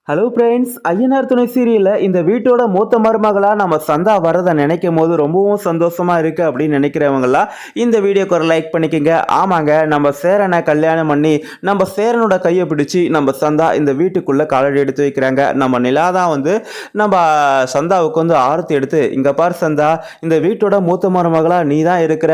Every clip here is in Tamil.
ஹலோ ஃப்ரெண்ட்ஸ், ஐயனார் துணை சீரியலில் இந்த வீட்டோட மூத்த மருமகளாக நம்ம சந்தா வரதை நினைக்கும் போது ரொம்பவும் சந்தோஷமாக இருக்குது அப்படின்னு நினைக்கிறவங்களாம் இந்த வீடியோக்கு ஒரு லைக் பண்ணிக்கோங்க. ஆமாங்க, நம்ம சேரனை கல்யாணம் பண்ணி நம்ம சேரனோட கையை பிடிச்சி நம்ம சந்தா இந்த வீட்டுக்குள்ளே காலடி எடுத்து வைக்கிறாங்க. நம்ம நிலா தான் வந்து நம்ம சந்தாவுக்கு வந்து ஆரத்தி எடுத்து, இங்கே பார் சந்தா, இந்த வீட்டோட மூத்த மருமகளாக நீ தான் இருக்கிற,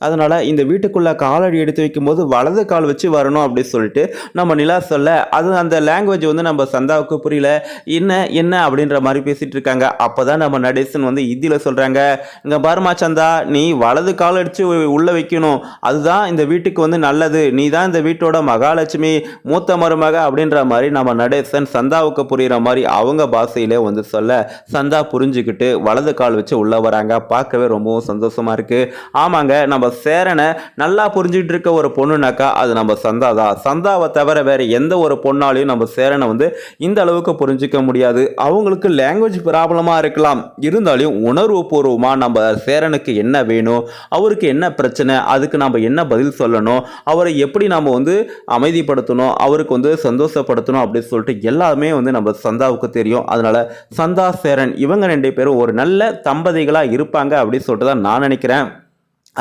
அதனால் இந்த வீட்டுக்குள்ளே காலடி எடுத்து வைக்கும்போது வலது கால் வச்சு வரணும் அப்படின்னு சொல்லிட்டு நம்ம நிலா சொல்ல, அது அந்த லாங்குவேஜ் வந்து நம்ம சந்தாவுக்கு புரியல. என்ன என்ன அப்படின்ற மாதிரி பேசிட்டு இருக்காங்க. அப்பதான் நம்ம நடேசன் வந்து இந்தியில சொல்றாங்க, இங்க பாருமா சந்தா, நீ வலது கால் அடிச்சு உள்ள வைக்கணும், அதுதான் இந்த வீட்டுக்கு வந்து நல்லது, நீ தான் இந்த வீட்டோட மகாலட்சுமி, மூத்த மருமக அப்படின்ற மாதிரி நம்ம நடேசன் சந்தாவுக்கு புரியுற மாதிரி அவங்க பாஷையிலே வந்து சொல்ல, சந்தா புரிஞ்சுக்கிட்டு வலது கால் வச்சு உள்ள வராங்க. பார்க்கவே ரொம்பவும் சந்தோஷமா இருக்கு. ஆமாங்க, நம்ம சேரனை நல்லா புரிஞ்சுக்கிட்டு இருக்க ஒரு பொண்ணுனாக்கா அது நம்ம சந்தா தான். சந்தாவை தவிர வேற எந்த ஒரு பொண்ணாலையும் நம்ம சேரனை வந்து இந்த அளவுக்கு புரிஞ்சிக்க முடியாது. அவங்களுக்கு லாங்குவேஜ் ப்ராப்ளமா இருக்கலாம், இருந்தாலும் உணர்வு பூர்வமா நம்ம சேரனுக்கு என்ன வேணும், அவருக்கு என்ன பிரச்சனை, அதுக்கு நம்ம என்ன பதில் சொல்லணும், அவரை எப்படி நம்ம வந்து அமைதிப்படுத்தணும், அவருக்கு வந்து சந்தோஷப்படுத்தணும் அப்படின்னு சொல்லிட்டு எல்லாமே வந்து நம்ம சந்தாவுக்கு தெரியும். அதனால சந்தா சேரன் இவங்க 2 பேரும் ஒரு நல்ல தம்பதிகளா இருப்பாங்க அப்படின்னு சொல்லிட்டு தான் நான் நினைக்கிறேன்.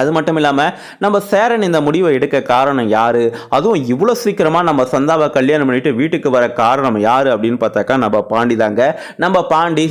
அது மட்டும் இல்லாமல் நம்ம சேரன் இந்த முடிவை எடுக்க காரணம் யார், அதுவும் இவ்வளோ சீக்கிரமாக நம்ம சந்தாவை கல்யாணம் பண்ணிட்டு வீட்டுக்கு வர காரணம் யார் அப்படின்னு பார்த்தாக்கா நம்ம பாண்டி தாங்க. நம்ம பாண்டி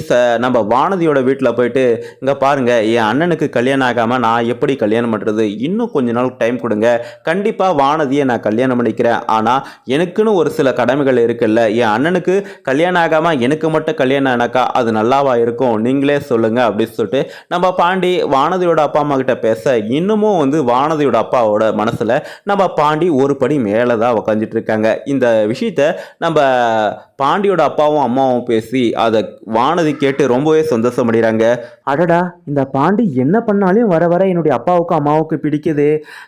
நம்ம வானதியோட வீட்டில் போயிட்டு, இங்கே பாருங்கள், என் அண்ணனுக்கு கல்யாணம் ஆகாமல் நான் எப்படி கல்யாணம் பண்ணுறது, இன்னும் கொஞ்ச நாள் டைம் கொடுங்க, கண்டிப்பாக வானதியை நான் கல்யாணம் பண்ணிக்கிறேன், ஆனால் எனக்குன்னு ஒரு சில கடமைகள் இருக்குல்ல, என் அண்ணனுக்கு கல்யாணம் ஆகாமல் எனக்கு மட்டும் கல்யாணம் ஆனாக்கா அது நல்லாவா இருக்கும், நீங்களே சொல்லுங்கள் அப்படின்னு சொல்லிட்டு நம்ம பாண்டி வானதியோட அப்பா அம்மா கிட்ட பேச, இன்னமும் வந்து வானதியோட அப்பாவோட மனசுல நம்ம பாண்டி ஒரு படி மேலே தான் உக்காந்துட்டு இருக்காங்க. இந்த விஷயத்த நம்ம பாண்டியோட அப்பாவும் அம்மாவும் பேசி அதை வானதி கேட்டு ரொம்பவே சந்தோஷமடைகிறாங்க. அடடா, இந்த பாண்டி என்ன பண்ணாலும் வர வர என்னுடைய அப்பாவுக்கும் அம்மாவுக்கு பிடிக்குது,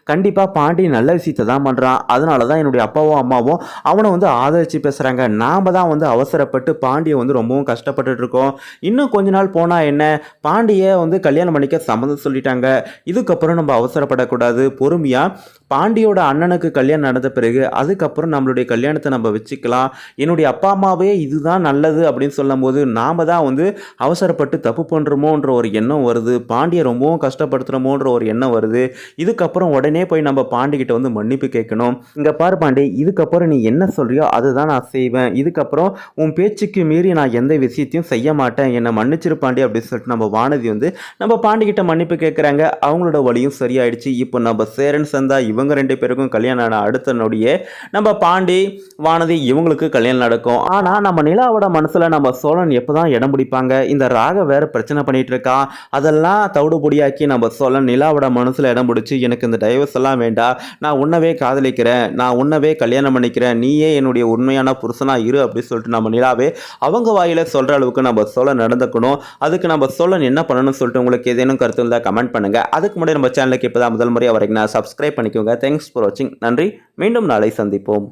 கண்டிப்பாக பாண்டி நல்ல விஷயத்தை தான் பண்ணுறான், அதனால தான் என்னுடைய அப்பாவும் அம்மாவும் அவனை வந்து ஆதரித்து பேசுகிறாங்க. நாம் தான் வந்து அவசரப்பட்டு பாண்டியை வந்து ரொம்பவும் கஷ்டப்பட்டுட்டு இருக்கோம். இன்னும் கொஞ்ச நாள் போனால் என்ன, பாண்டியை வந்து கல்யாணம் பண்ணிக்க சம்மதம் சொல்லிட்டாங்க, இதுக்கப்புறம் நம்ம அவசரப்படக்கூடாது, பொறுமையாக பாண்டியோட அண்ணனுக்கு கல்யாணம் நடந்த பிறகு அதுக்கப்புறம் நம்மளுடைய கல்யாணத்தை நம்ம வச்சுக்கலாம், என்னுடைய அப்பா அம்மாவே இதுதான் நல்லது அப்படின்னு சொல்லும் போது நாம தான் வந்து அவசரப்பட்டு தப்பு பண்ணுறோமோன்ற ஒரு எண்ணம் வருது, பாண்டியை ரொம்பவும் கஷ்டப்படுத்துகிறோமோன்ற ஒரு எண்ணம் வருது. இதுக்கப்புறம் உடனே போய் நம்ம பாண்டிகிட்ட வந்து மன்னிப்பு கேட்கணும். இங்கே பாரு பாண்டி, இதுக்கப்புறம் நீ என்ன சொல்றியோ அதுதான் நான் செய்வேன், இதுக்கப்புறம் உன் பேச்சுக்கு மீறி நான் எந்த விஷயத்தையும் செய்ய மாட்டேன், என்னை மன்னிச்சிரு பாண்டி அப்படின்னு சொல்லிட்டு நம்ம வானதி வந்து நம்ம பாண்டிகிட்ட மன்னிப்பு கேட்குறாங்க. அவங்களோட வழியும் சரியாயிடுச்சு. இப்போ நம்ம சேரன் சந்தா இவங்க 2 பேருக்கும் கல்யாணம் ஆன அடுத்த நொடியே நம்ம பாண்டி வானதி இவங்களுக்கு கல்யாணம் நடக்கும். ஆனா நம்ம நிலாவோட மனசுல நம்ம சோழன் எப்பதான் இடம் பிடிப்பாங்க, இந்த ராக வேற பிரச்சனை பண்ணிட்டு இருக்கான், அதெல்லாம் தவிடுபொடியாக்கி நம்ம சோழன் நிலாவோட மனசுல இடம் பிடிச்சி, எனக்கு இந்த டைவர்ஸ் எல்லாம் வேண்டாம், நான் உன்னவே காதலிக்கிறேன், நான் உன்னவே கல்யாணம் பண்ணிக்கிறேன், நீயே என்னுடைய உண்மையான புருஷனா இரு அப்படின்னு சொல்லிட்டு நம்ம நிலாவே அவங்க வாயில சொல்ற அளவுக்கு நம்ம சோழன் நடந்துக்கணும். அதுக்கு நம்ம சோழன் என்ன பண்ணணும்னு சொல்லிட்டு உங்களுக்கு ஏதேனும் கருத்து இருந்தால் கமெண்ட் பண்ணுங்க. அதுக்கு முன்னாடி நம்ம சேனலுக்கு இப்போதான் முதல் முறையாக வரைக்கும் சப்ஸ்கிரைப் பண்ணிக்கோங்க. தேங்க்ஸ் ஃபார் வாட்சிங். நன்றி. மீண்டும் நாளை சந்திப்போம்.